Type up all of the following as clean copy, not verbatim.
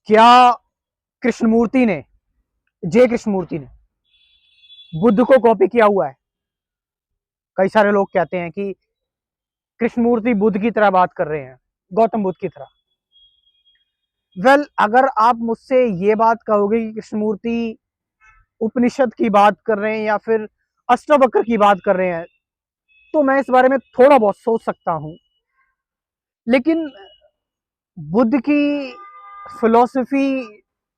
क्या कृष्णमूर्ति ने, जे कृष्णमूर्ति ने बुद्ध को कॉपी किया हुआ है? कई सारे लोग कहते हैं कि कृष्णमूर्ति बुद्ध की तरह बात कर रहे हैं, गौतम बुद्ध की तरह। अगर आप मुझसे ये बात कहोगे कि कृष्णमूर्ति उपनिषद की बात कर रहे हैं या फिर अष्टवक्र की बात कर रहे हैं, तो मैं इस बारे में थोड़ा बहुत सोच सकता हूं। लेकिन बुद्ध की फिलॉसफी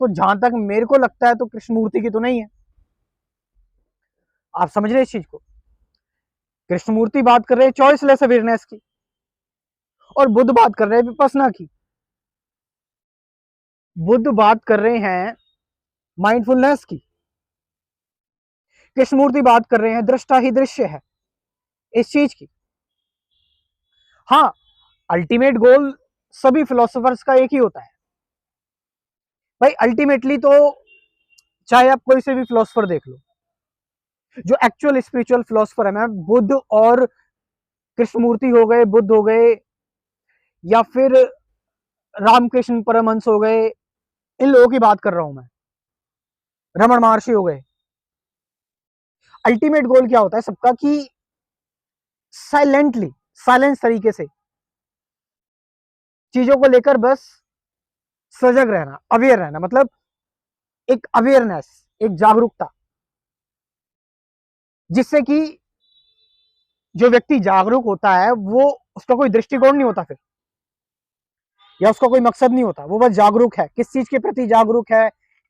तो जहां तक मेरे को लगता है तो कृष्णमूर्ति की तो नहीं है। आप समझ रहे हैं इस चीज को? कृष्णमूर्ति बात कर रहे हैं चॉइसलेस अवेयरनेस की और बुद्ध बात कर रहे हैं विपश्यना की। बुद्ध बात कर रहे हैं माइंडफुलनेस की, कृष्णमूर्ति बात कर रहे हैं दृष्टा ही दृश्य है इस चीज की। हाँ, अल्टीमेट गोल सभी फिलोसोफर्स का एक ही होता है भाई। अल्टीमेटली तो चाहे आप कोई से भी फिलोसोफर देख लो, जो एक्चुअल स्पिरिचुअल फिलोसोफर है, मैं बुद्ध और कृष्णमूर्ति हो गए, बुद्ध हो गए, या फिर रामकृष्ण परमहंस हो गए, इन लोगों की बात कर रहा हूं मैं, रमन महर्षि हो गए। अल्टीमेट गोल क्या होता है सबका कि साइलेंटली, साइलेंस तरीके से चीजों को लेकर बस सजग रहना, अवेयर रहना, मतलब एक अवेयरनेस, एक जागरूकता, जिससे कि जो व्यक्ति जागरूक होता है वो, उसका कोई दृष्टिकोण नहीं होता फिर, या उसका कोई मकसद नहीं होता, वो बस जागरूक है। किस चीज के प्रति जागरूक है,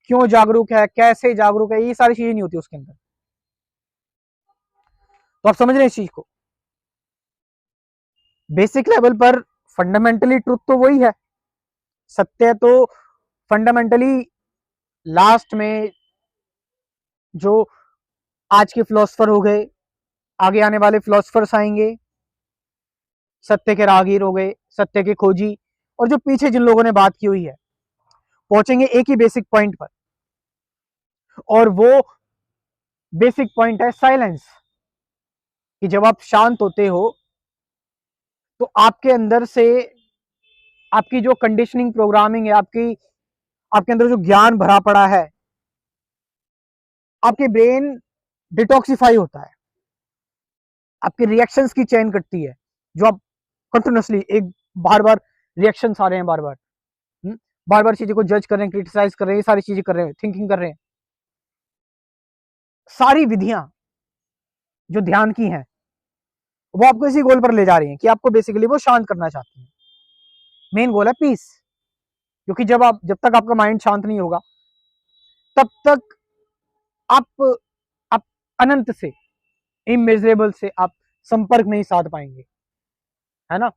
क्यों जागरूक है, कैसे जागरूक है, ये सारी चीजें नहीं होती उसके अंदर। तो आप समझ रहे हैं इस चीज को? बेसिक लेवल पर फंडामेंटली ट्रुथ तो वही है, सत्य तो फंडामेंटली लास्ट में जो आज के फिलोसफर हो गए, आगे आने वाले फिलोसफर्स आएंगे, सत्य के राहगीर हो गए, सत्य के खोजी, और जो पीछे जिन लोगों ने बात की हुई है, पहुंचेंगे एक ही बेसिक पॉइंट पर, और वो बेसिक पॉइंट है साइलेंस। कि जब आप शांत होते हो तो आपके अंदर से आपकी जो कंडीशनिंग प्रोग्रामिंग है, आपके अंदर जो ज्ञान भरा पड़ा है, आपके ब्रेन डिटॉक्सिफाई होता है, आपके रिएक्शंस की चेन कटती है, जो आप कंटिन्यूसली एक बार बार रिएक्शंस आ रहे हैं, बार बार बार बार चीजों को जज कर रहे हैं, क्रिटिसाइज कर रहे हैं, ये सारी चीजें कर रहे हैं, थिंकिंग कर रहे हैं। सारी विधियां जो ध्यान की हैं वो आपको इसी गोल पर ले जा रही हैं कि आपको बेसिकली वो शांत करना चाहती हैं। मेन गोल है पीस। क्योंकि जब तक आपका माइंड शांत नहीं होगा, तब तक आप आप अनंत से, इमेजरेबल से आप संपर्क नहीं साध पाएंगे, है ना?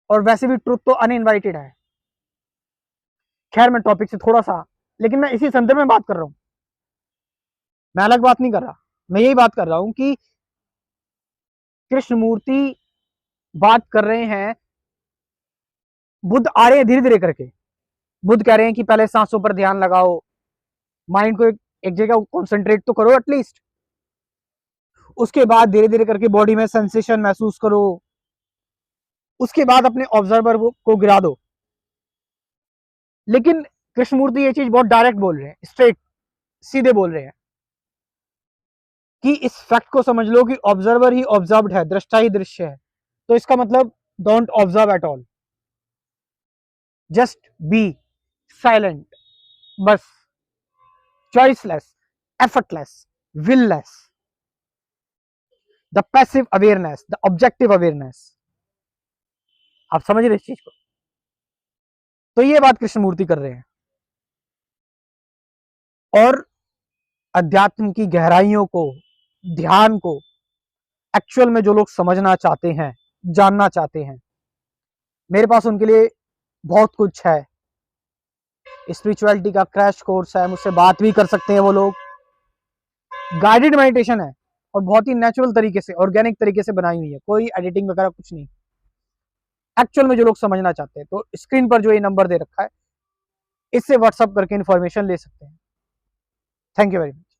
और वैसे भी ट्रुथ तो अनइनवाइटेड है। खैर, मैं टॉपिक से थोड़ा सा, लेकिन मैं इसी संदर्भ में बात कर रहा हूं, मैं अलग बात नहीं कर रहा। मैं यही बात कर रहा हूं कि कृष्णमूर्ति बात कर रहे हैं, बुद्ध आ रहे हैं धीरे धीरे करके। बुद्ध कह रहे हैं कि पहले सांसों पर ध्यान लगाओ, माइंड को एक जगह कंसंट्रेट तो करो एटलीस्ट, उसके बाद धीरे धीरे करके बॉडी में सेंसेशन महसूस करो, उसके बाद अपने ऑब्जर्वर को गिरा दो। लेकिन कृष्णमूर्ति ये चीज बहुत डायरेक्ट बोल रहे हैं, स्ट्रेट, सीधे बोल रहे हैं कि इस फैक्ट को समझ लो कि ऑब्जर्वर ही ऑब्जर्व्ड है, दृष्टा ही दृश्य है। तो इसका मतलब don't observe at all, just be silent, बस choiceless, effortless, willless, the passive awareness, the objective awareness. आप समझ रहे इस चीज को? तो ये बात कृष्णमूर्ति कर रहे हैं। और अध्यात्म की गहराइयों को, ध्यान को एक्चुअल में जो लोग समझना चाहते हैं, जानना चाहते हैं, मेरे पास उनके लिए बहुत कुछ है। स्पिरिचुअलिटी का क्रैश कोर्स है, मुझसे बात भी कर सकते हैं वो लोग। गाइडेड मेडिटेशन है और बहुत ही नेचुरल तरीके से, ऑर्गेनिक तरीके से बनाई हुई है, कोई एडिटिंग वगैरह कुछ नहीं। एक्चुअल में जो लोग समझना चाहते हैं, तो स्क्रीन पर जो ये नंबर दे रखा है, इससे व्हाट्सअप करके इंफॉर्मेशन ले सकते हैं। Thank you very much.